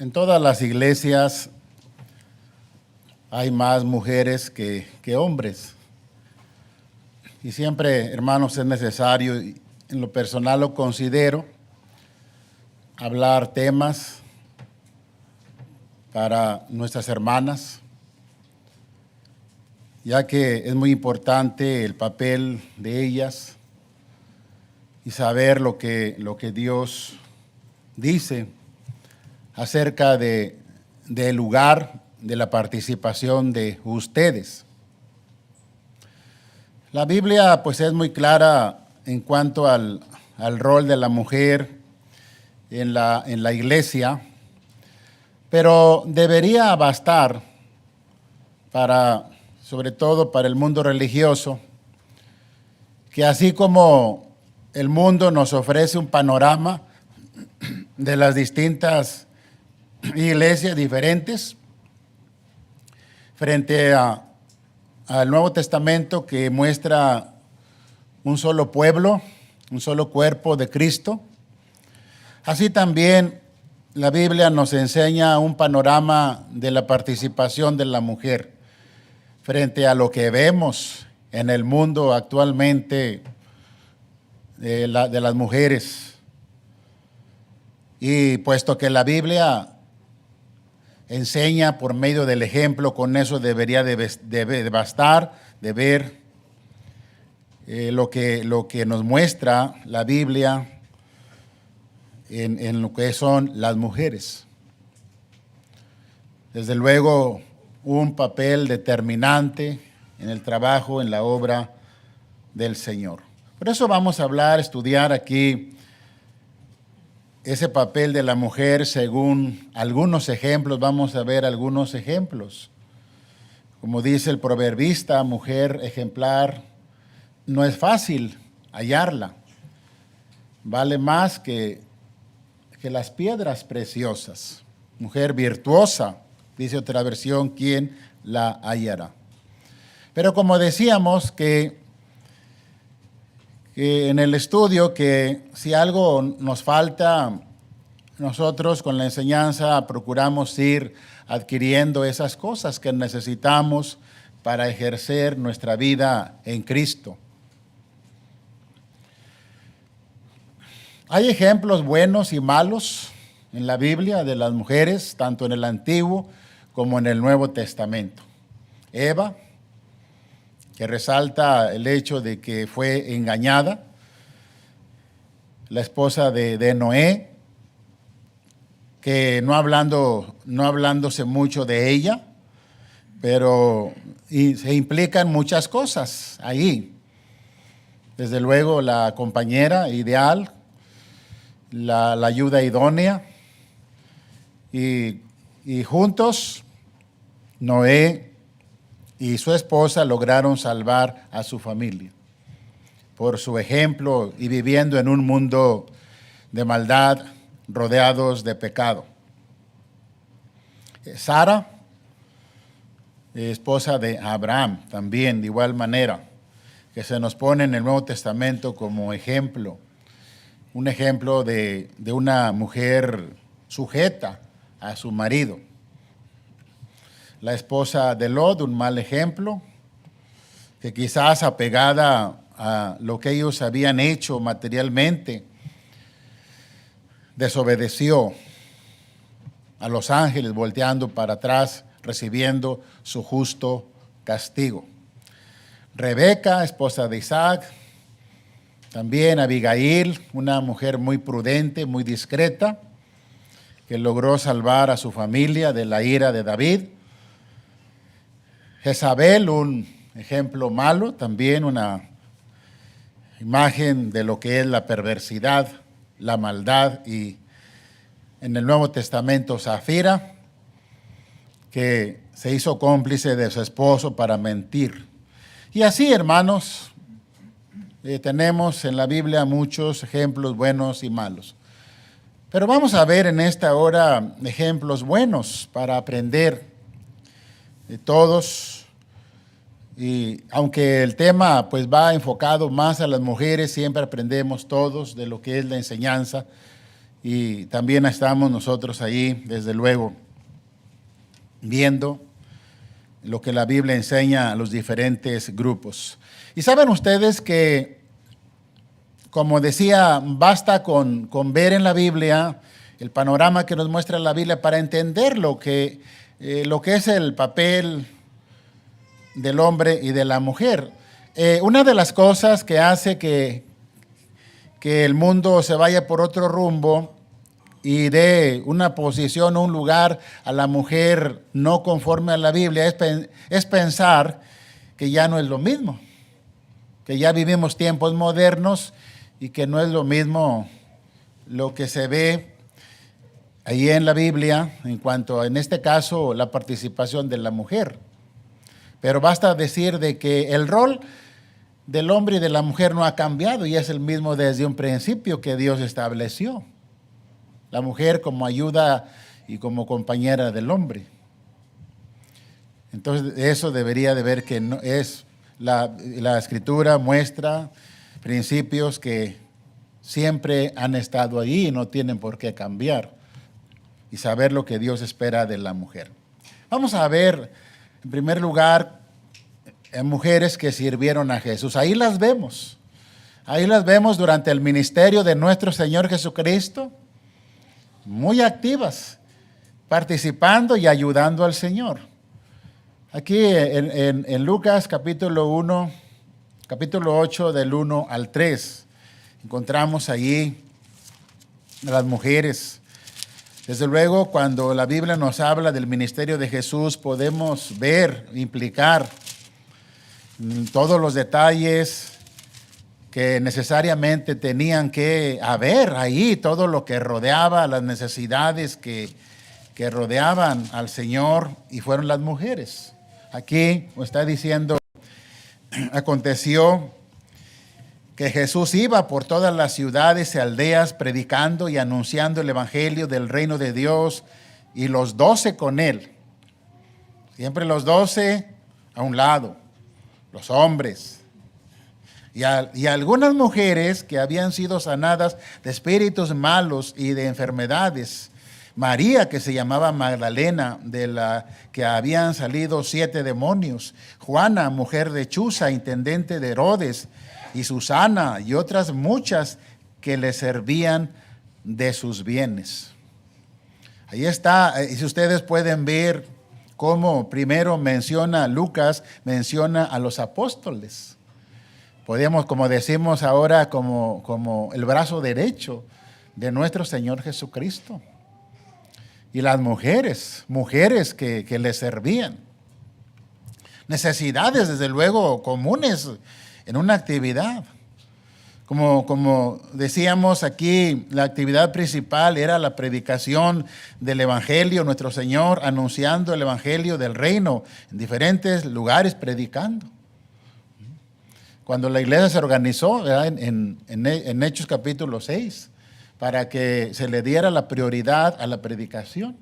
En todas las iglesias hay más mujeres que hombres. Y siempre, hermanos, es necesario, y en lo personal lo considero, hablar temas para nuestras hermanas, ya que es muy importante el papel de ellas y saber lo que Dios dice acerca del lugar de la participación de ustedes. La Biblia pues es muy clara en cuanto al rol de la mujer en la iglesia, pero debería bastar sobre todo para el mundo religioso, que así como el mundo nos ofrece un panorama de las distintas iglesias diferentes, frente al Nuevo Testamento que muestra un solo pueblo, un solo cuerpo de Cristo, así también la Biblia nos enseña un panorama de la participación de la mujer frente a lo que vemos en el mundo actualmente de las mujeres. Y puesto que la Biblia enseña por medio del ejemplo, con eso debería de bastar, de ver lo que nos muestra la Biblia en lo que son las mujeres. Desde luego, un papel determinante en el trabajo, en la obra del Señor. Por eso vamos a estudiar aquí ese papel de la mujer según algunos ejemplos. Vamos a ver algunos ejemplos. Como dice el proverbista, mujer ejemplar, no es fácil hallarla. Vale más que las piedras preciosas. Mujer virtuosa, dice otra versión, ¿quién la hallará? Pero como decíamos que en el estudio, que si algo nos falta, nosotros con la enseñanza procuramos ir adquiriendo esas cosas que necesitamos para ejercer nuestra vida en Cristo. Hay ejemplos buenos y malos en la Biblia de las mujeres, tanto en el Antiguo como en el Nuevo Testamento. Eva, que resalta el hecho de que fue engañada, la esposa de Noé, que no hablándose mucho de ella, pero se implican muchas cosas ahí. Desde luego la compañera ideal, la ayuda idónea, y juntos Noé y su esposa lograron salvar a su familia por su ejemplo y viviendo en un mundo de maldad, rodeados de pecado. Sara, esposa de Abraham, también de igual manera, que se nos pone en el Nuevo Testamento como ejemplo, un ejemplo de una mujer sujeta a su marido. La esposa de Lot, un mal ejemplo, que quizás apegada a lo que ellos habían hecho materialmente, desobedeció a los ángeles, volteando para atrás, recibiendo su justo castigo. Rebeca, esposa de Isaac, también Abigail, una mujer muy prudente, muy discreta, que logró salvar a su familia de la ira de David. Jezabel, un ejemplo malo, también una imagen de lo que es la perversidad, la maldad, y en el Nuevo Testamento Zafira, que se hizo cómplice de su esposo para mentir. Y así, hermanos, tenemos en la Biblia muchos ejemplos buenos y malos. Pero vamos a ver en esta hora ejemplos buenos para aprender de todos. Y aunque el tema pues va enfocado más a las mujeres, siempre aprendemos todos de lo que es la enseñanza y también estamos nosotros ahí, desde luego, viendo lo que la Biblia enseña a los diferentes grupos. Y saben ustedes que, como decía, basta con ver en la Biblia el panorama que nos muestra la Biblia para entender lo que es el papel del hombre y de la mujer. Una de las cosas que hace que el mundo se vaya por otro rumbo y dé una posición o un lugar a la mujer no conforme a la Biblia es pensar que ya no es lo mismo, que ya vivimos tiempos modernos y que no es lo mismo lo que se ve ahí en la Biblia en cuanto a, en este caso, la participación de la mujer. Pero basta decir de que el rol del hombre y de la mujer no ha cambiado y es el mismo desde un principio que Dios estableció. La mujer como ayuda y como compañera del hombre. Entonces eso debería de ver que no es la Escritura muestra principios que siempre han estado ahí y no tienen por qué cambiar, y saber lo que Dios espera de la mujer. Vamos a ver, en primer lugar, mujeres que sirvieron a Jesús. Ahí las vemos durante el ministerio de nuestro Señor Jesucristo, muy activas, participando y ayudando al Señor. Aquí en Lucas capítulo 8 del 1 al 3, encontramos allí a las mujeres. Desde luego, cuando la Biblia nos habla del ministerio de Jesús, podemos ver, implicar todos los detalles que necesariamente tenían que haber ahí, todo lo que rodeaba, las necesidades que rodeaban al Señor, y fueron las mujeres. Aquí está diciendo, aconteció que Jesús iba por todas las ciudades y aldeas predicando y anunciando el evangelio del reino de Dios, y los 12 con él. Siempre los 12 a un lado, los hombres. Y algunas mujeres que habían sido sanadas de espíritus malos y de enfermedades. María, que se llamaba Magdalena, de la que habían salido 7 demonios. Juana, mujer de Chuza, intendente de Herodes, y Susana, y otras muchas que le servían de sus bienes. Ahí está, y si ustedes pueden ver cómo primero Lucas menciona a los apóstoles. Podemos, como decimos ahora, como el brazo derecho de nuestro Señor Jesucristo. Y las mujeres que le servían. Necesidades, desde luego, comunes en una actividad. Como decíamos aquí, la actividad principal era la predicación del Evangelio, nuestro Señor anunciando el Evangelio del reino en diferentes lugares, predicando. Cuando la iglesia se organizó en Hechos capítulo 6, para que se le diera la prioridad a la predicación,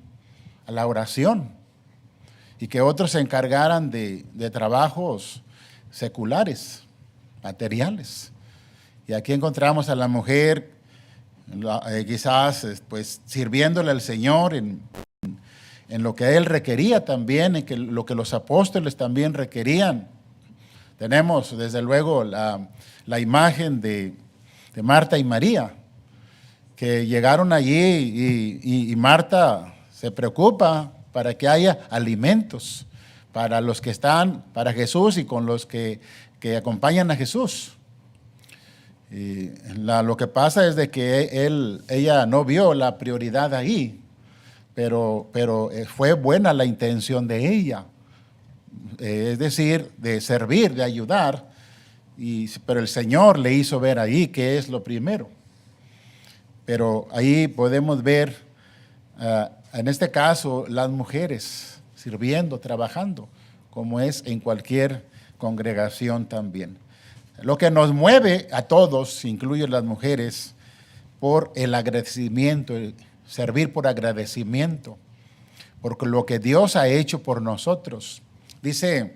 a la oración, y que otros se encargaran de trabajos seculares, materiales. Y aquí encontramos a la mujer quizás pues sirviéndole al Señor en lo que Él requería también, en lo que los apóstoles también requerían. Tenemos desde luego la imagen de Marta y María, que llegaron allí y Marta se preocupa para que haya alimentos para los que están, para Jesús y con los que acompañan a Jesús. Y lo que pasa es de que ella no vio la prioridad ahí, pero fue buena la intención de ella, es decir, de servir, de ayudar, pero el Señor le hizo ver ahí que es lo primero. Pero ahí podemos ver, en este caso, las mujeres sirviendo, trabajando, como es en cualquier congregación también. Lo que nos mueve a todos, incluye las mujeres, por el agradecimiento, el servir por agradecimiento, por lo que Dios ha hecho por nosotros. Dice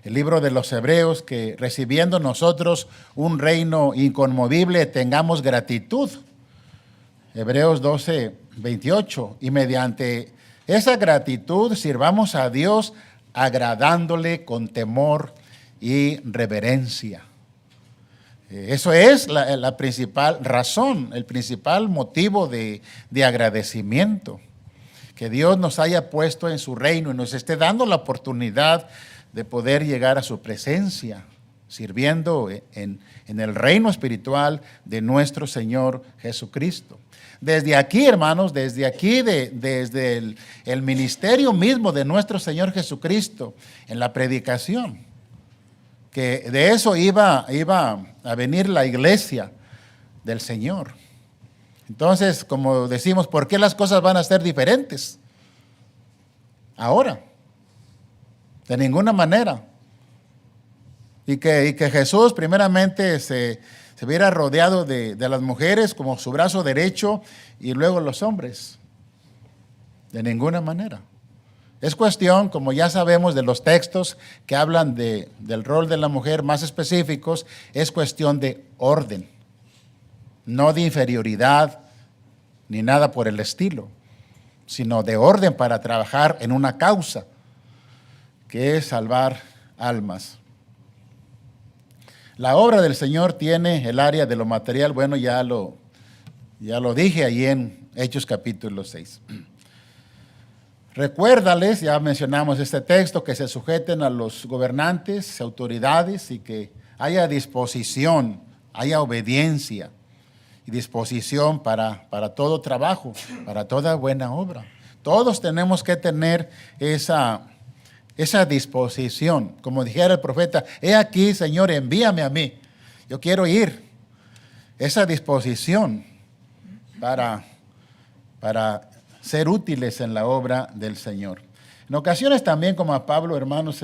el libro de los Hebreos que recibiendo nosotros un reino inconmovible tengamos gratitud. Hebreos 12:28. Y mediante esa gratitud sirvamos a Dios agradándole con temor y reverencia. Eso es la principal razón, el principal motivo de agradecimiento. Que Dios nos haya puesto en su reino y nos esté dando la oportunidad de poder llegar a su presencia, sirviendo en el reino espiritual de nuestro Señor Jesucristo. Desde aquí, hermanos, desde aquí, desde el ministerio mismo de nuestro Señor Jesucristo, en la predicación, que de eso iba a venir la iglesia del Señor. Entonces, como decimos, ¿por qué las cosas van a ser diferentes ahora? De ninguna manera. Y que Jesús primeramente se viera rodeado de las mujeres como su brazo derecho y luego los hombres. De ninguna manera. Es cuestión, como ya sabemos de los textos que hablan del rol de la mujer más específicos, es cuestión de orden, no de inferioridad ni nada por el estilo, sino de orden para trabajar en una causa, que es salvar almas. La obra del Señor tiene el área de lo material, bueno, ya lo dije ahí en Hechos capítulo 6. Recuérdales, ya mencionamos este texto, que se sujeten a los gobernantes, autoridades, y que haya disposición, haya obediencia y disposición para todo trabajo, para toda buena obra. Todos tenemos que tener esa disposición. Como dijera el profeta, he aquí, Señor, envíame a mí. Yo quiero ir. Esa disposición para ser útiles en la obra del Señor. En ocasiones también, como a Pablo, hermanos,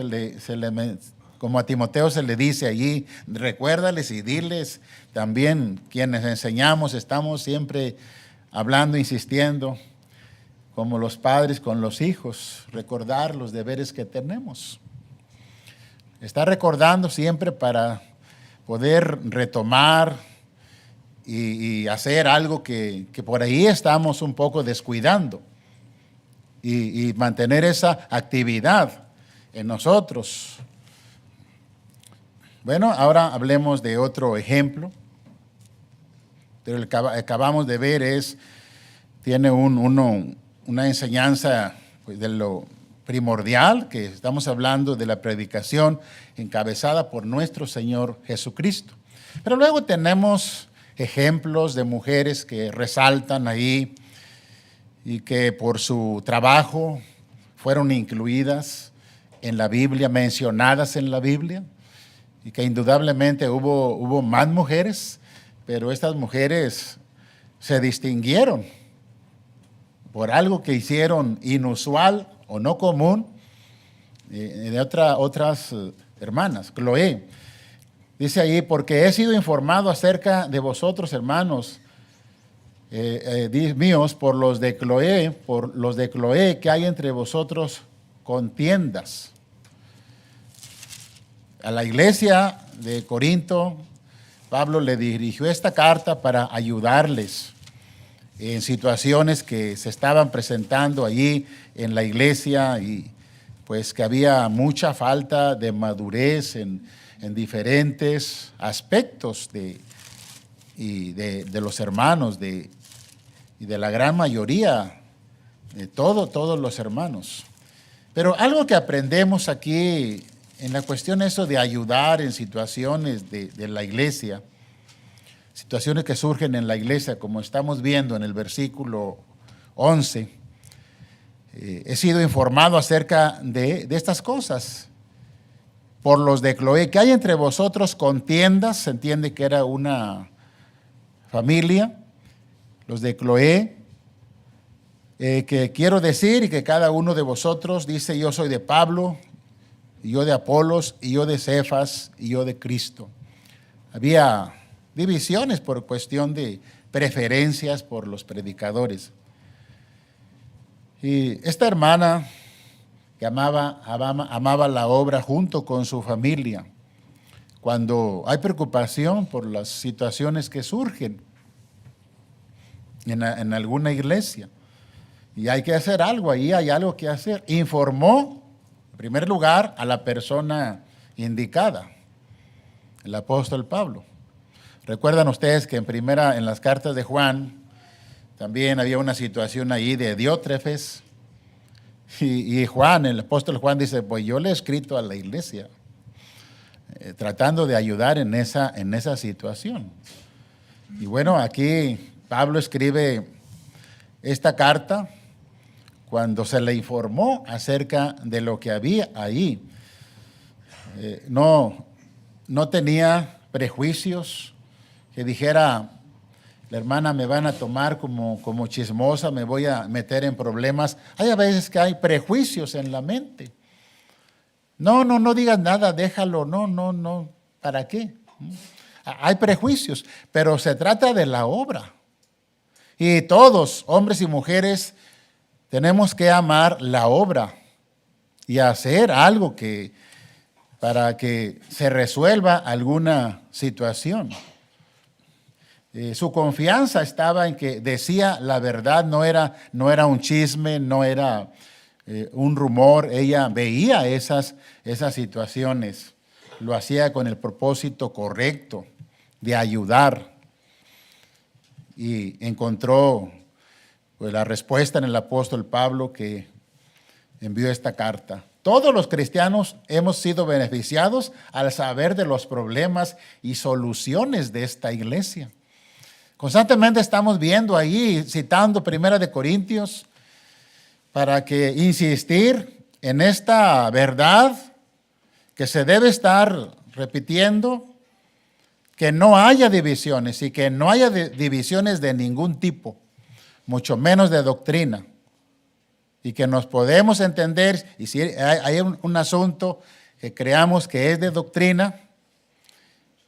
como a Timoteo se le dice allí, recuérdales y diles, también quienes enseñamos estamos siempre hablando, insistiendo, como los padres con los hijos, recordar los deberes que tenemos. Está recordando siempre para poder retomar y hacer algo que por ahí estamos un poco descuidando y mantener esa actividad en nosotros. Bueno, ahora hablemos de otro ejemplo. Pero el que acabamos de ver tiene una enseñanza pues, de lo primordial, que estamos hablando de la predicación encabezada por nuestro Señor Jesucristo. Pero luego tenemos ejemplos de mujeres que resaltan ahí y que por su trabajo fueron incluidas en la Biblia, mencionadas en la Biblia, y que indudablemente hubo más mujeres, pero estas mujeres se distinguieron por algo que hicieron inusual o no común de otras hermanas. Cloé dice ahí, porque he sido informado acerca de vosotros, hermanos míos, por los de Cloé, que hay entre vosotros contiendas. A la iglesia de Corinto, Pablo le dirigió esta carta para ayudarles en situaciones que se estaban presentando allí en la iglesia, y pues que había mucha falta de madurez en diferentes aspectos de los hermanos y de la gran mayoría, de todos los hermanos. Pero algo que aprendemos aquí en la cuestión eso de ayudar en situaciones de la iglesia, situaciones que surgen en la iglesia, como estamos viendo en el versículo 11, he sido informado acerca de estas cosas por los de Cloé, que hay entre vosotros contiendas. Se entiende que era una familia, los de Cloé, que quiero decir, y que cada uno de vosotros dice, yo soy de Pablo, y yo de Apolos, y yo de Cefas, y yo de Cristo. Había divisiones por cuestión de preferencias por los predicadores. Y esta hermana que amaba la obra junto con su familia, cuando hay preocupación por las situaciones que surgen, en alguna iglesia. Y hay que hacer algo, ahí hay algo que hacer. Informó, en primer lugar, a la persona indicada, el apóstol Pablo. Recuerdan ustedes que en las cartas de Juan, también había una situación ahí de Diótrefes. Y Juan, el apóstol Juan dice, pues yo le he escrito a la iglesia, tratando de ayudar en esa situación. Y bueno, aquí Pablo escribe esta carta cuando se le informó acerca de lo que había ahí. No tenía prejuicios que dijera, la hermana me van a tomar como chismosa, me voy a meter en problemas. Hay a veces que hay prejuicios en la mente. No digas nada, déjalo, no, ¿para qué? Hay prejuicios, pero se trata de la obra. Y todos, hombres y mujeres, tenemos que amar la obra y hacer algo para que se resuelva alguna situación. Su confianza estaba en que decía la verdad, no era un chisme, no era un rumor. Ella veía esas situaciones, lo hacía con el propósito correcto de ayudar y encontró pues, la respuesta en el apóstol Pablo que envió esta carta. Todos los cristianos hemos sido beneficiados al saber de los problemas y soluciones de esta iglesia. Constantemente estamos viendo ahí, citando 1 Corintios, para que insistir en esta verdad que se debe estar repitiendo, que no haya divisiones y que no haya divisiones de ningún tipo, mucho menos de doctrina. Y que nos podemos entender, y si hay un asunto que creamos que es de doctrina,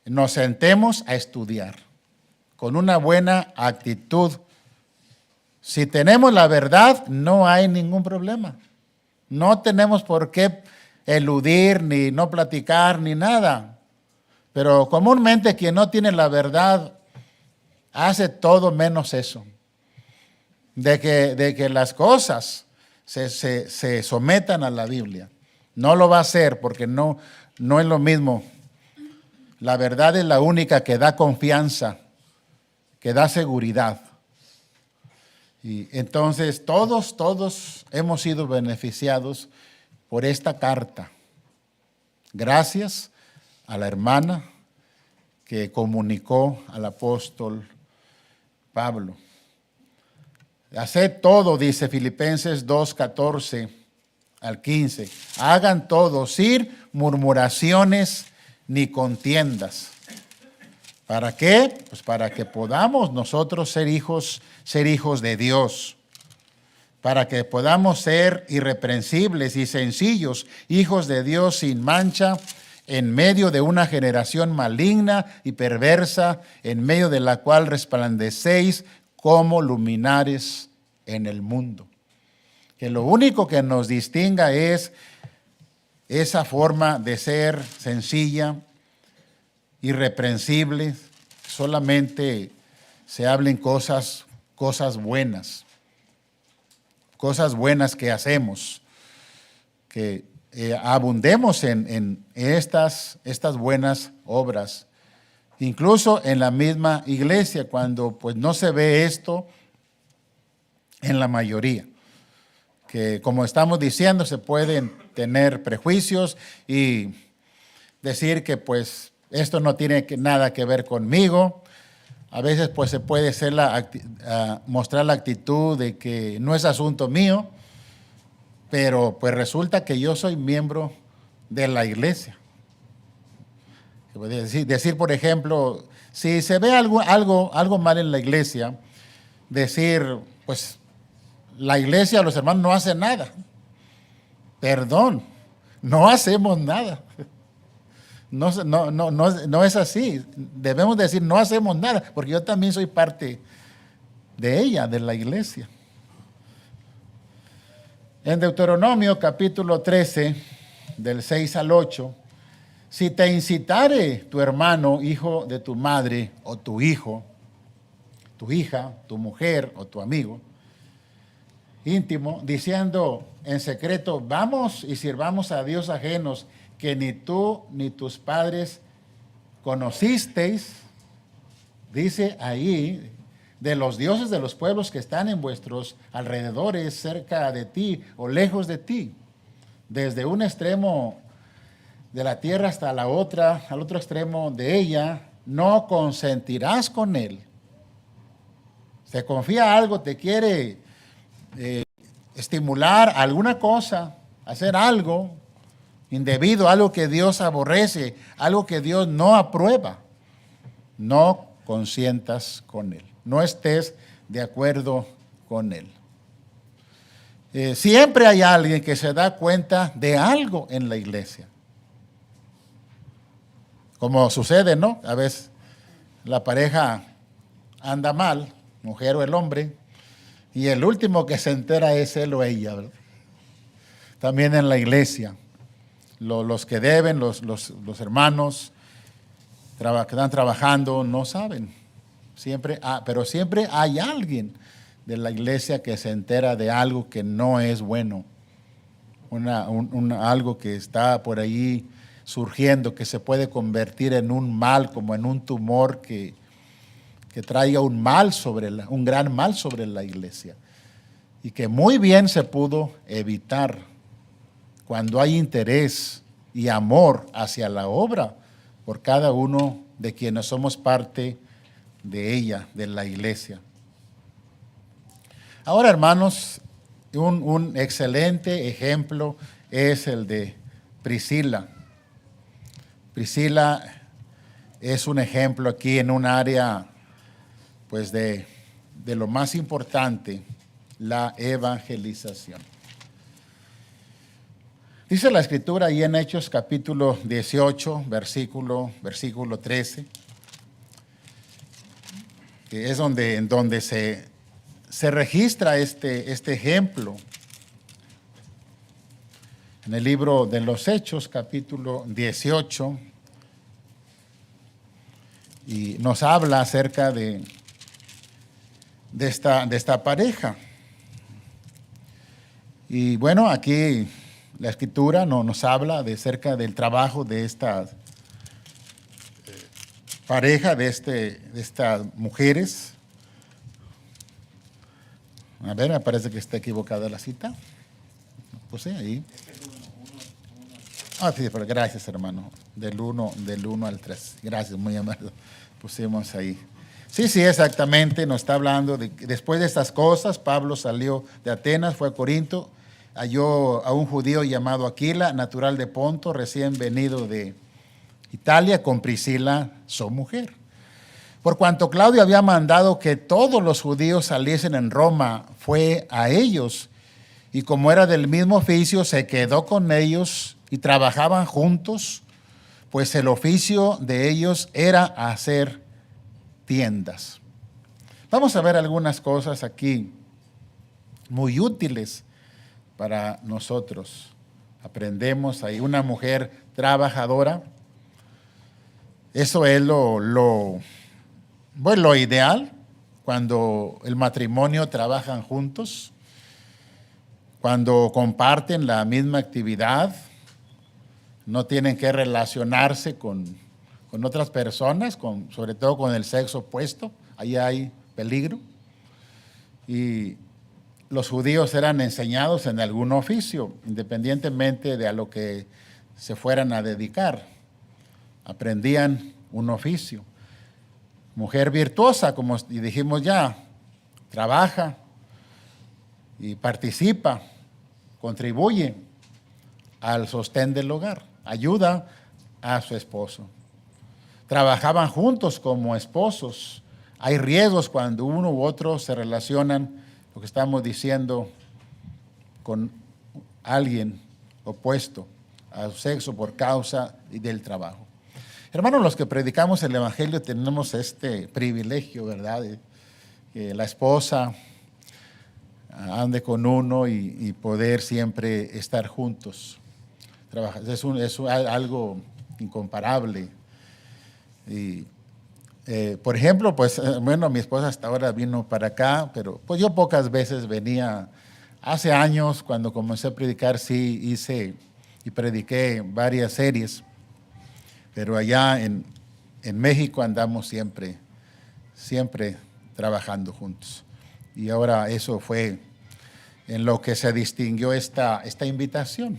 nos sentemos a estudiar con una buena actitud. Si tenemos la verdad, no hay ningún problema. No tenemos por qué eludir, ni no platicar, ni nada. Pero comúnmente quien no tiene la verdad hace todo menos eso. De que las cosas se sometan a la Biblia. No lo va a hacer porque no es lo mismo. La verdad es la única que da confianza, que da seguridad. Y entonces todos hemos sido beneficiados por esta carta. Gracias a la hermana que comunicó al apóstol Pablo. Haced todo, dice Filipenses 2:14 al 15. Hagan todo, sin murmuraciones ni contiendas. ¿Para qué? Pues para que podamos nosotros ser hijos de Dios. Para que podamos ser irreprensibles y sencillos, hijos de Dios sin mancha, en medio de una generación maligna y perversa, en medio de la cual resplandecéis como luminares en el mundo. Que lo único que nos distinga es esa forma de ser sencilla, irreprensible, solamente se hablen cosas buenas que hacemos, que abundemos en estas buenas obras. Incluso en la misma iglesia, cuando pues no se ve esto en la mayoría. Que como estamos diciendo, se pueden tener prejuicios y decir que pues esto no tiene nada que ver conmigo. A veces pues se puede mostrar la actitud de que no es asunto mío, pero pues resulta que yo soy miembro de la iglesia. Decir, por ejemplo, si se ve algo mal en la iglesia, decir, pues la iglesia, los hermanos no hacen nada. Perdón, no hacemos nada. No es así. Debemos decir, no hacemos nada, porque yo también soy parte de ella, de la iglesia. En Deuteronomio capítulo 13, del 6 al 8, si te incitare tu hermano, hijo de tu madre, o tu tu hija, tu mujer o tu amigo íntimo, diciendo en secreto, vamos y sirvamos a Dios ajenos que ni tú ni tus padres conocisteis, dice ahí, de los dioses de los pueblos que están en vuestros alrededores, cerca de ti o lejos de ti, desde un extremo de la tierra hasta la otra, al otro extremo de ella, no consentirás con él. Se confía algo, te quiere estimular alguna cosa, hacer algo indebido, algo que Dios aborrece, algo que Dios no aprueba. No consientas con él, no estés de acuerdo con él. Siempre hay alguien que se da cuenta de algo en la iglesia. Como sucede, ¿no? A veces la pareja anda mal, mujer o el hombre, y el último que se entera es él o ella, ¿verdad? También en la iglesia, los que deben, los hermanos que están trabajando, no saben. Pero siempre hay alguien de la iglesia que se entera de algo que no es bueno, algo que está por ahí surgiendo, que se puede convertir en un mal, como en un tumor que traiga un gran mal sobre la iglesia, y que muy bien se pudo evitar cuando hay interés y amor hacia la obra por cada uno de quienes somos parte de ella, de la iglesia. Ahora, hermanos, un excelente ejemplo es el de Priscila. Priscila es un ejemplo aquí en un área pues de lo más importante, la evangelización. Dice la Escritura ahí en Hechos capítulo 18, versículo 13, que es en donde se registra este ejemplo. En el libro de los Hechos, capítulo 18, y nos habla acerca de esta pareja. Y bueno, aquí la Escritura nos habla cerca del trabajo de esta pareja, de estas mujeres. A ver, me parece que está equivocada la cita. Pues ahí. Sí, pero gracias, hermano. Del 1 al 3. Gracias, muy amable. Pusimos ahí. Sí, exactamente. Nos está hablando de que después de estas cosas, Pablo salió de Atenas, fue a Corinto, halló a un judío llamado Aquila, natural de Ponto, recién venido de Italia, con Priscila, su mujer. Por cuanto Claudio había mandado que todos los judíos saliesen en Roma, fue a ellos, y como era del mismo oficio, se quedó con ellos y trabajaban juntos, pues el oficio de ellos era hacer tiendas. Vamos a ver algunas cosas aquí muy útiles para nosotros. Aprendemos ahí una mujer trabajadora. Eso es lo ideal cuando el matrimonio trabajan juntos, cuando comparten la misma actividad, no tienen que relacionarse con otras personas, sobre todo con el sexo opuesto. Ahí hay peligro. Y los judíos eran enseñados en algún oficio, independientemente de a lo que se fueran a dedicar. Aprendían un oficio. Mujer virtuosa, como dijimos ya, trabaja y participa, contribuye al sostén del hogar, ayuda a su esposo. Trabajaban juntos como esposos. Hay riesgos cuando uno u otro se relacionan, lo que estamos diciendo, con alguien opuesto a su sexo por causa del trabajo. Hermanos, los que predicamos el Evangelio tenemos este privilegio, ¿verdad? Que la esposa ande con uno y poder siempre estar juntos. Es algo incomparable. Y Por ejemplo, pues bueno, mi esposa hasta ahora vino para acá, pero pues yo pocas veces venía. Hace años, cuando comencé a predicar, sí hice y prediqué varias series, pero allá en México andamos siempre, siempre trabajando juntos. Y ahora eso fue en lo que se distinguió esta invitación.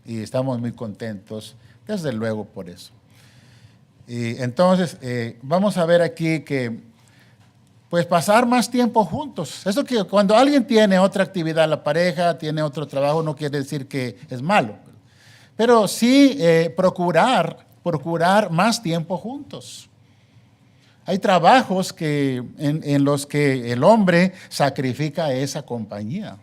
Y estamos muy contentos, desde luego, por eso. Y entonces, vamos a ver aquí que, pues, pasar más tiempo juntos. Eso que cuando alguien tiene otra actividad, la pareja tiene otro trabajo, no quiere decir que es malo. Pero sí procurar más tiempo juntos. Hay trabajos en los que el hombre sacrifica esa compañía.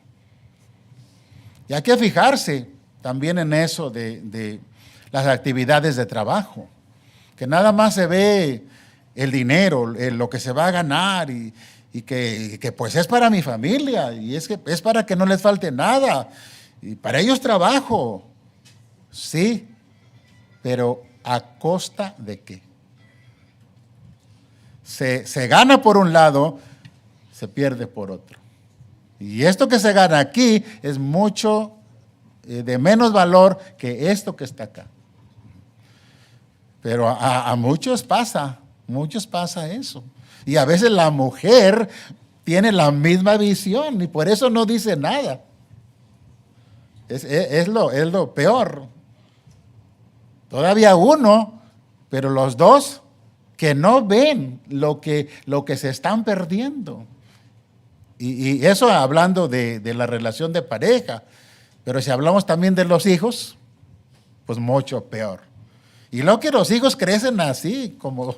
Y hay que fijarse también en eso de las actividades de trabajo, que nada más se ve el dinero, lo que se va a ganar y que pues es para mi familia y es para que no les falte nada. Y para ellos trabajo, sí, pero ¿a costa de qué? Se gana por un lado, se pierde por otro. Y esto que se gana aquí es mucho de menos valor que esto que está acá. Pero a muchos pasa eso. Y a veces la mujer tiene la misma visión y por eso no dice nada. Es lo peor. Todavía uno, pero los dos que no ven lo que se están perdiendo. Y eso hablando de la relación de pareja. Pero si hablamos también de los hijos, pues mucho peor. Y luego que los hijos crecen así, como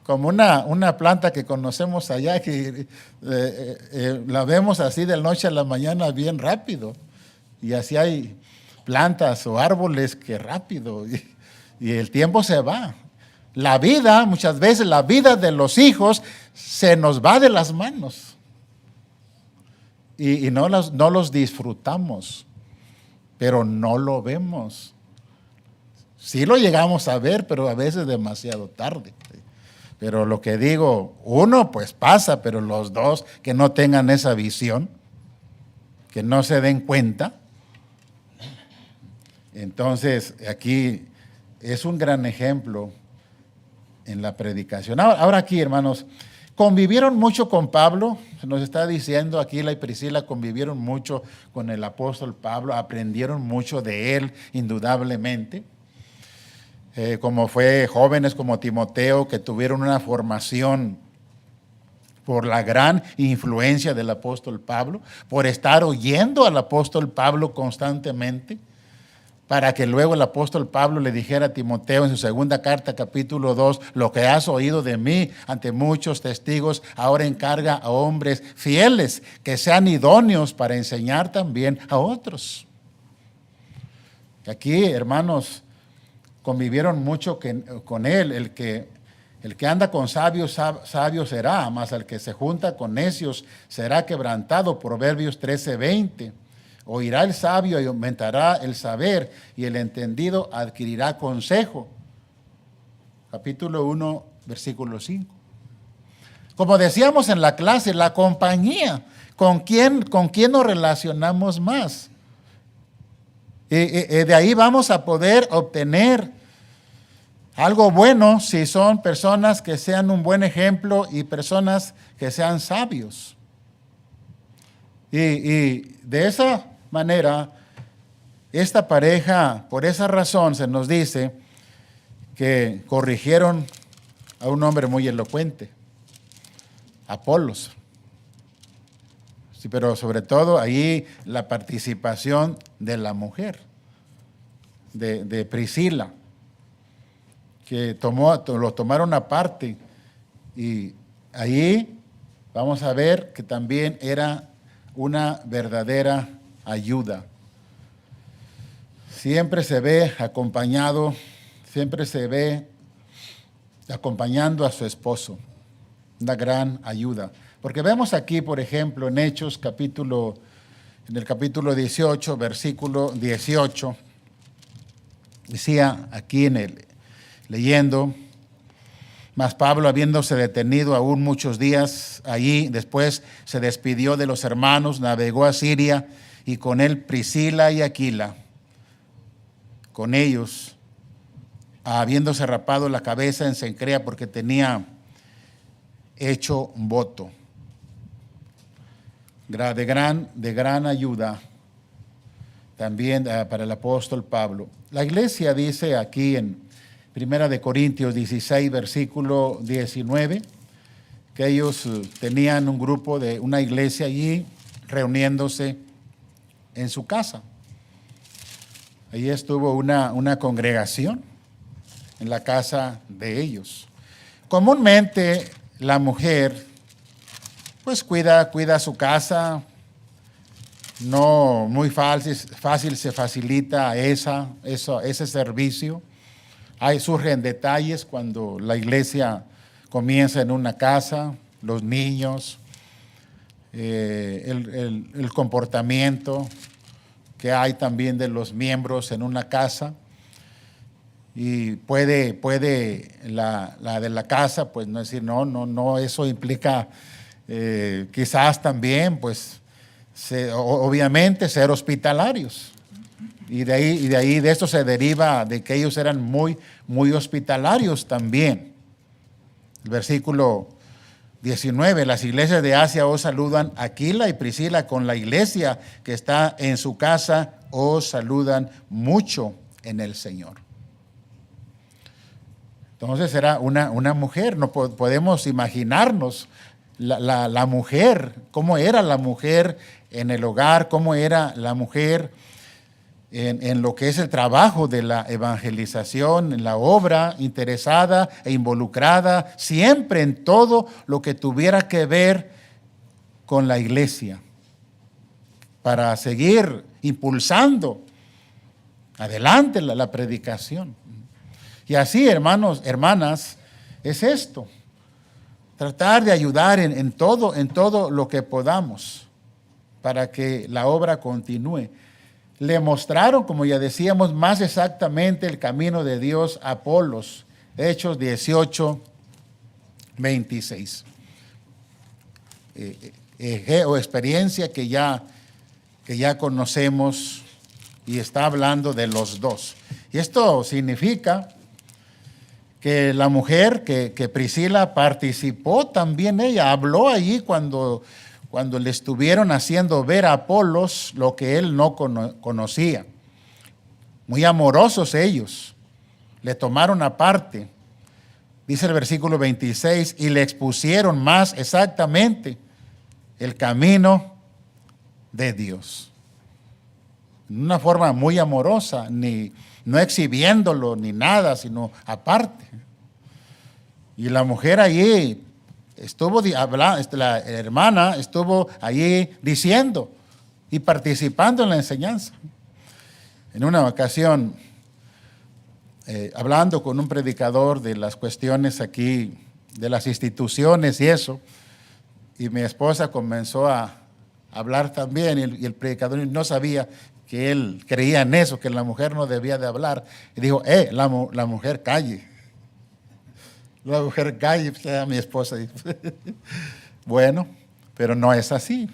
una planta que conocemos allá, que la vemos así de noche a la mañana bien rápido. Y así hay plantas o árboles que rápido, y el tiempo se va. La vida, muchas veces la vida de los hijos se nos va de las manos. Y no los disfrutamos, pero no lo vemos. Sí lo llegamos a ver, pero a veces demasiado tarde. Pero lo que digo, uno pues pasa, pero los dos que no tengan esa visión, que no se den cuenta. Entonces, aquí es un gran ejemplo en la predicación. Ahora aquí, hermanos, convivieron mucho con Pablo, nos está diciendo aquí la y Priscila, convivieron mucho con el apóstol Pablo, aprendieron mucho de él, indudablemente. Como fue jóvenes como Timoteo, que tuvieron una formación por la gran influencia del apóstol Pablo, por estar oyendo al apóstol Pablo constantemente, para que luego el apóstol Pablo le dijera a Timoteo en su segunda carta, capítulo 2, lo que has oído de mí ante muchos testigos, ahora encarga a hombres fieles que sean idóneos para enseñar también a otros. Aquí, hermanos, convivieron mucho con él. El que anda con sabios, sabio será, mas el que se junta con necios será quebrantado. Proverbios 13:20. Oirá el sabio y aumentará el saber, y el entendido adquirirá consejo. Capítulo 1, versículo 5. Como decíamos en la clase, la compañía, ¿con quién nos relacionamos más? De ahí vamos a poder obtener algo bueno si son personas que sean un buen ejemplo y personas que sean sabios. Y de esa manera, esta pareja, por esa razón se nos dice que corrigieron a un hombre muy elocuente, Apolos. Sí, pero sobre todo ahí la participación de la mujer, de Priscila, que lo tomaron aparte, y ahí vamos a ver que también era una verdadera ayuda. Siempre se ve acompañando a su esposo, una gran ayuda. Porque vemos aquí, por ejemplo, en Hechos, en el capítulo 18, versículo 18, decía aquí leyendo, Mas Pablo, habiéndose detenido aún muchos días allí, después se despidió de los hermanos, navegó a Siria, y con él Priscila y Aquila, con ellos, habiéndose rapado la cabeza en Cencrea, porque tenía hecho voto. De gran ayuda también para el apóstol Pablo. La iglesia dice aquí en 1 Corintios 16, versículo 19, que ellos tenían un grupo de una iglesia allí reuniéndose en su casa. Allí estuvo una congregación en la casa de ellos. Comúnmente la mujer pues cuida su casa, no muy fácil se facilita ese servicio. Surgen detalles cuando la iglesia comienza en una casa, los niños, el comportamiento que hay también de los miembros en una casa. Y puede la de la casa, pues no decir, no, eso implica quizás también, pues, obviamente ser hospitalarios. Y de esto se deriva de que ellos eran muy, muy hospitalarios también. El versículo 19, las iglesias de Asia os saludan, Aquila y Priscila con la iglesia que está en su casa os saludan mucho en el Señor. Entonces era una mujer, no podemos imaginarnos la mujer, cómo era la mujer en el hogar, cómo era la mujer en lo que es el trabajo de la evangelización, en la obra, interesada e involucrada, siempre en todo lo que tuviera que ver con la iglesia, para seguir impulsando adelante la predicación. Y así, hermanos, hermanas, es esto, tratar de ayudar en todo lo que podamos para que la obra continúe. Le mostraron, como ya decíamos, más exactamente el camino de Dios a Apolos, Hechos 18, 26. O experiencia que ya conocemos, y está hablando de los dos. Y esto significa que la mujer, que Priscila participó también, ella habló allí cuando le estuvieron haciendo ver a Apolos lo que él no conocía. Muy amorosos ellos, le tomaron aparte. Dice el versículo 26, y le expusieron más exactamente el camino de Dios. En una forma muy amorosa, no exhibiéndolo ni nada, sino aparte. Y la mujer allí estuvo hablando, la hermana estuvo allí diciendo y participando en la enseñanza. En una ocasión, hablando con un predicador de las cuestiones aquí, de las instituciones y eso, y mi esposa comenzó a hablar también, y el predicador no sabía que él creía en eso, que la mujer no debía de hablar, y dijo, la mujer calle. La mujer calle, pues, mi esposa dijo. Bueno, pero no es así.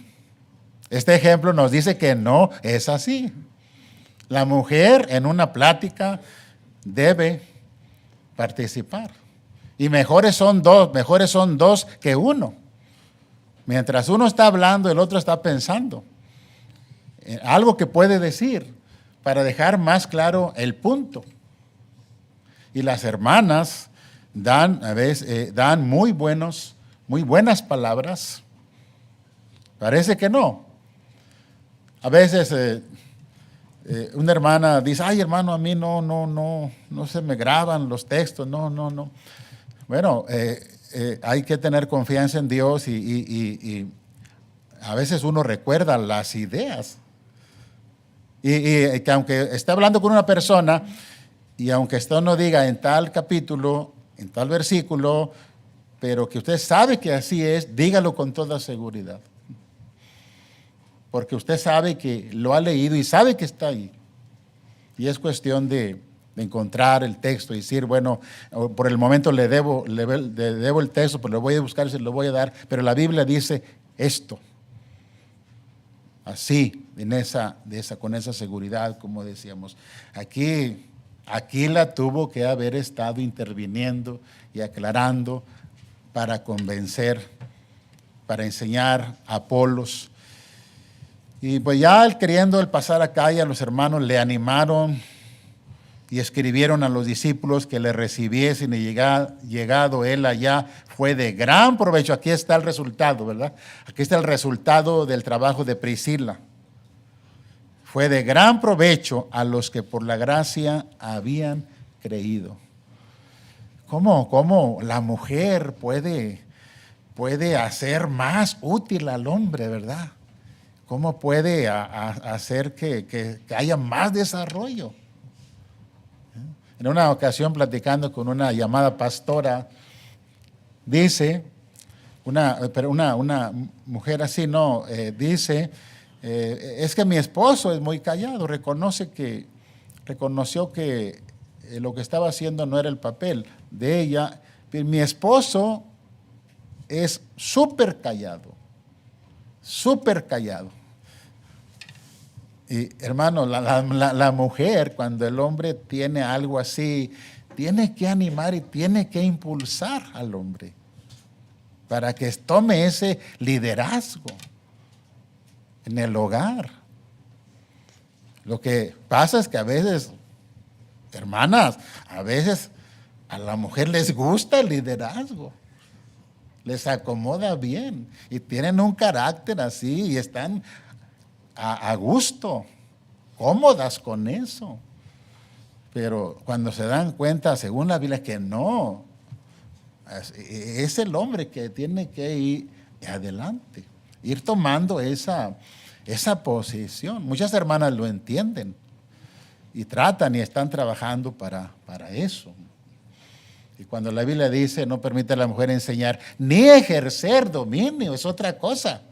Este ejemplo nos dice que no es así. La mujer en una plática debe participar. Y mejores son dos que uno. Mientras uno está hablando, el otro está pensando. Algo que puede decir para dejar más claro el punto. Y las hermanas dan muy buenas palabras. Parece que no. A veces una hermana dice, ay hermano, a mí no se me graban los textos, no. Bueno, hay que tener confianza en Dios y a veces uno recuerda las ideas. Y que aunque esté hablando con una persona y aunque esto no diga en tal capítulo, en tal versículo, pero que usted sabe que así es, dígalo con toda seguridad. Porque usted sabe que lo ha leído y sabe que está ahí. Y es cuestión de de encontrar el texto y decir, bueno, por el momento le debo el texto, pero lo voy a buscar y se lo voy a dar. Pero la Biblia dice esto. Así, con esa seguridad, como decíamos. Aquí la tuvo que haber estado interviniendo y aclarando para convencer, para enseñar a Apolos. Y pues ya queriendo el pasar acá, ya los hermanos le animaron y escribieron a los discípulos que le recibiesen, y llegado él allá fue de gran provecho. Aquí está el resultado, ¿verdad? Aquí está el resultado del trabajo de Priscila. Fue de gran provecho a los que por la gracia habían creído. ¿Cómo la mujer puede hacer más útil al hombre, verdad? ¿Cómo puede hacer que haya más desarrollo? En una ocasión, platicando con una llamada pastora, dice, una mujer así, no, dice, es que mi esposo es muy callado, reconoció que lo que estaba haciendo no era el papel de ella. Mi esposo es súper callado. Y hermano, la mujer, cuando el hombre tiene algo así, tiene que animar y tiene que impulsar al hombre para que tome ese liderazgo en el hogar. Lo que pasa es que a veces, hermanas, a veces a la mujer les gusta el liderazgo, les acomoda bien y tienen un carácter así y están a gusto, cómodas con eso. Pero cuando se dan cuenta, según la Biblia, que no, es el hombre que tiene que ir adelante, ir tomando esa posición. Muchas hermanas lo entienden y tratan y están trabajando para eso. Y cuando la Biblia dice, no permite a la mujer enseñar ni ejercer dominio, es otra cosa.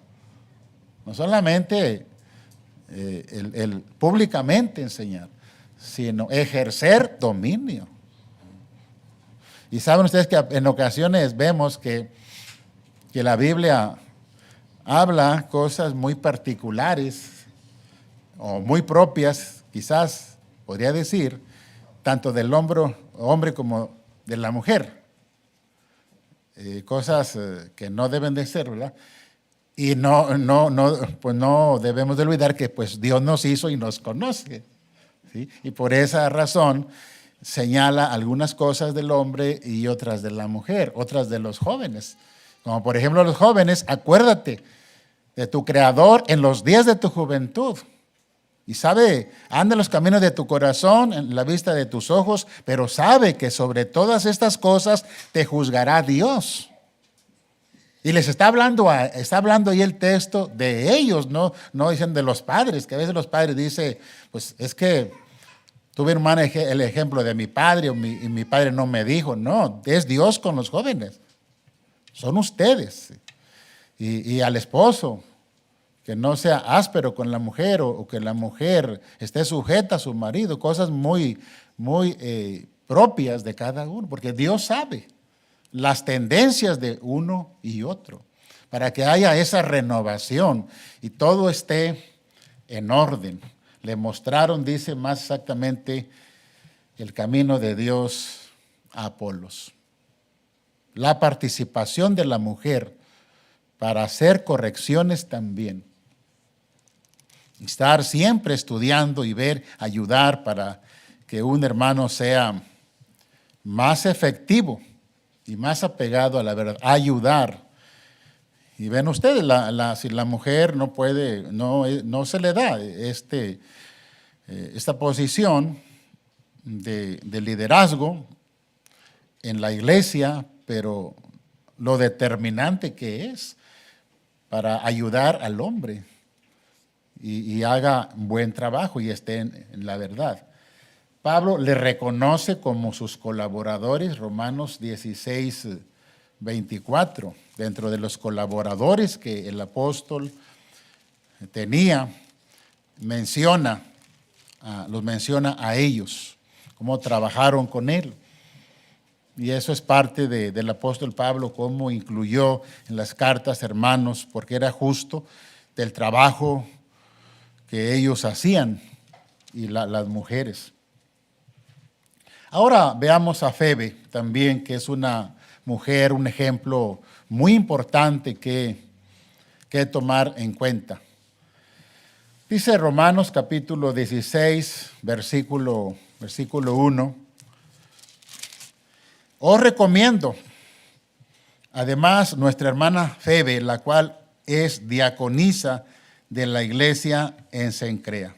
No solamente el públicamente enseñar, sino ejercer dominio. Y saben ustedes que en ocasiones vemos que la Biblia habla cosas muy particulares o muy propias, quizás podría decir, tanto del hombre como de la mujer. Cosas que no deben de ser, ¿verdad? Y pues no debemos de olvidar que pues Dios nos hizo y nos conoce, ¿sí? Y por esa razón señala algunas cosas del hombre y otras de la mujer, otras de los jóvenes. Como por ejemplo los jóvenes, acuérdate de tu Creador en los días de tu juventud. Y sabe, anda en los caminos de tu corazón, en la vista de tus ojos, pero sabe que sobre todas estas cosas te juzgará Dios. Y les está hablando ahí el texto de ellos, no dicen de los padres, que a veces los padres dicen, pues es que tuve hermana el ejemplo de mi padre, y mi padre no me dijo. No, es Dios con los jóvenes, son ustedes. Y al esposo, que no sea áspero con la mujer o que la mujer esté sujeta a su marido, cosas muy propias de cada uno, porque Dios sabe las tendencias de uno y otro, para que haya esa renovación y todo esté en orden. Le mostraron, dice más exactamente, el camino de Dios a Apolos. La participación de la mujer para hacer correcciones también. Estar siempre estudiando y ver, ayudar para que un hermano sea más efectivo y más apegado a la verdad, ayudar. Y ven ustedes, si la mujer no puede, no se le da esta posición de liderazgo en la iglesia, pero lo determinante que es para ayudar al hombre y haga buen trabajo y esté en la verdad. Pablo le reconoce como sus colaboradores, Romanos 16, 24, dentro de los colaboradores que el apóstol tenía, los menciona a ellos cómo trabajaron con él. Y eso es parte del apóstol Pablo, cómo incluyó en las cartas, hermanos, porque era justo del trabajo que ellos hacían y las mujeres. Ahora veamos a Febe también, que es una mujer, un ejemplo muy importante que tomar en cuenta. Dice Romanos capítulo 16, versículo 1. Os recomiendo, además, nuestra hermana Febe, la cual es diaconisa de la iglesia en Cencrea,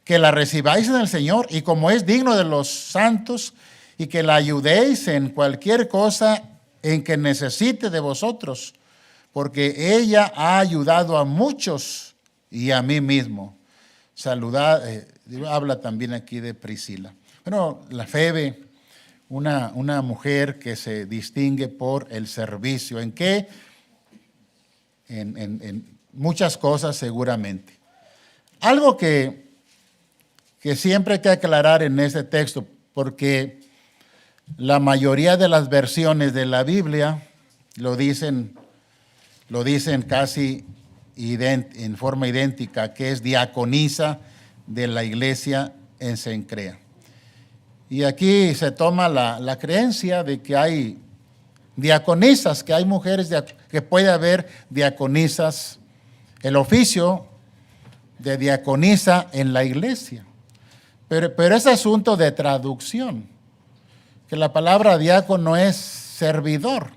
que la recibáis en el Señor y como es digno de los santos, y que la ayudéis en cualquier cosa en que necesite de vosotros, porque ella ha ayudado a muchos y a mí mismo. Saludad, habla también aquí de Priscila. Bueno, la Febe, una mujer que se distingue por el servicio. ¿En qué? En muchas cosas seguramente. Algo que siempre hay que aclarar en este texto, porque la mayoría de las versiones de la Biblia lo dicen casi en forma idéntica, que es diaconisa de la iglesia en Cencrea. Y aquí se toma la creencia de que hay diaconisas, que hay mujeres, que puede haber diaconisas, el oficio de diaconisa en la iglesia. Pero es asunto de traducción, que la palabra diácono es servidor.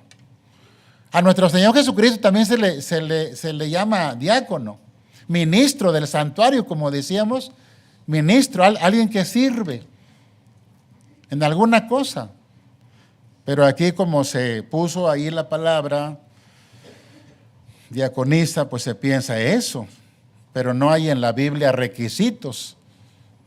A nuestro Señor Jesucristo también se le llama diácono, ministro del santuario, como decíamos, ministro, alguien que sirve en alguna cosa. Pero aquí, como se puso ahí la palabra diaconisa, pues se piensa eso, pero no hay en la Biblia requisitos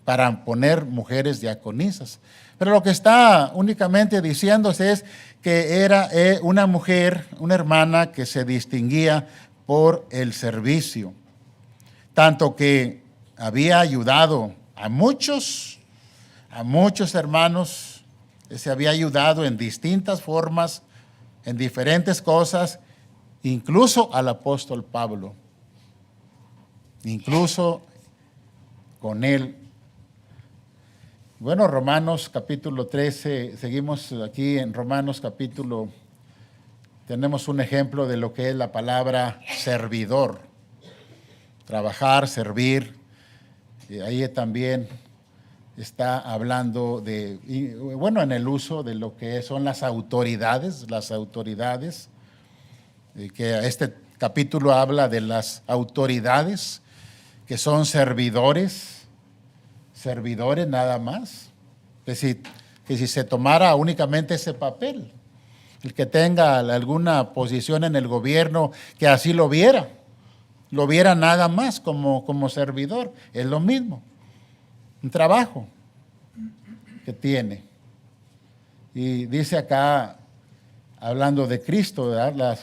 para poner mujeres diaconisas. Pero lo que está únicamente diciéndose es que era una mujer, una hermana que se distinguía por el servicio, tanto que había ayudado a muchos hermanos, se había ayudado en distintas formas, en diferentes cosas, incluso al apóstol Pablo, incluso con él. Bueno, Romanos capítulo 13, seguimos aquí en Romanos capítulo, tenemos un ejemplo de lo que es la palabra servidor, trabajar, servir. Ahí también está hablando en el uso de lo que son las autoridades, que este capítulo habla de las autoridades que son servidores nada más, que si se tomara únicamente ese papel, el que tenga alguna posición en el gobierno, que así lo viera nada más como servidor, es lo mismo, un trabajo que tiene. Y dice acá, hablando de Cristo, ¿verdad?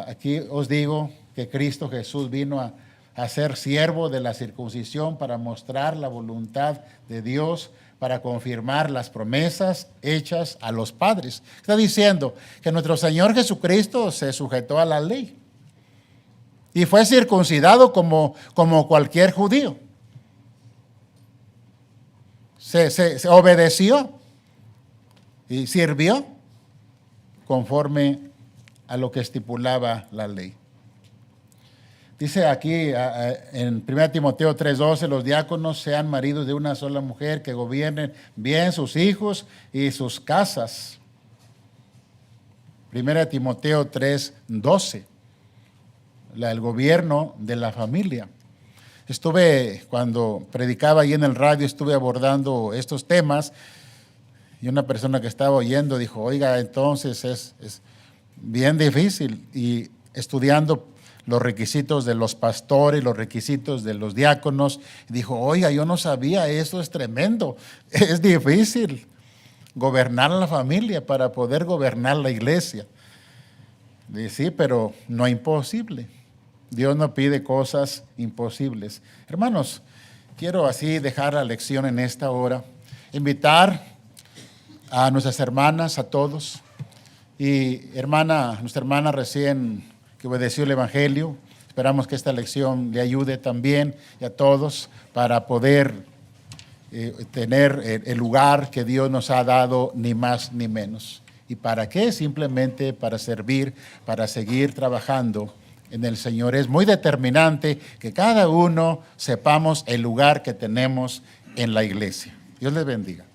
Aquí os digo que Cristo Jesús vino a ser siervo de la circuncisión para mostrar la voluntad de Dios, para confirmar las promesas hechas a los padres. Está diciendo que nuestro Señor Jesucristo se sujetó a la ley y fue circuncidado como cualquier judío. Se obedeció y sirvió conforme a lo que estipulaba la ley. Dice aquí en 1 Timoteo 3:12, los diáconos sean maridos de una sola mujer, que gobiernen bien sus hijos y sus casas. 1 Timoteo 3:12, el gobierno de la familia. Cuando predicaba ahí en el radio, estuve abordando estos temas y una persona que estaba oyendo dijo, oiga, entonces es bien difícil, y estudiando los requisitos de los pastores, los requisitos de los diáconos, dijo, oiga, yo no sabía, eso es tremendo, es difícil gobernar la familia para poder gobernar la iglesia. Dice, sí, pero no es imposible. Dios no pide cosas imposibles. Hermanos, quiero así dejar la lección en esta hora, invitar a nuestras hermanas, a todos. Y nuestra hermana recién que obedeció el Evangelio, esperamos que esta lección le ayude también y a todos para poder tener el lugar que Dios nos ha dado, ni más ni menos. ¿Y para qué? Simplemente para servir, para seguir trabajando en el Señor. Es muy determinante que cada uno sepamos el lugar que tenemos en la iglesia. Dios les bendiga.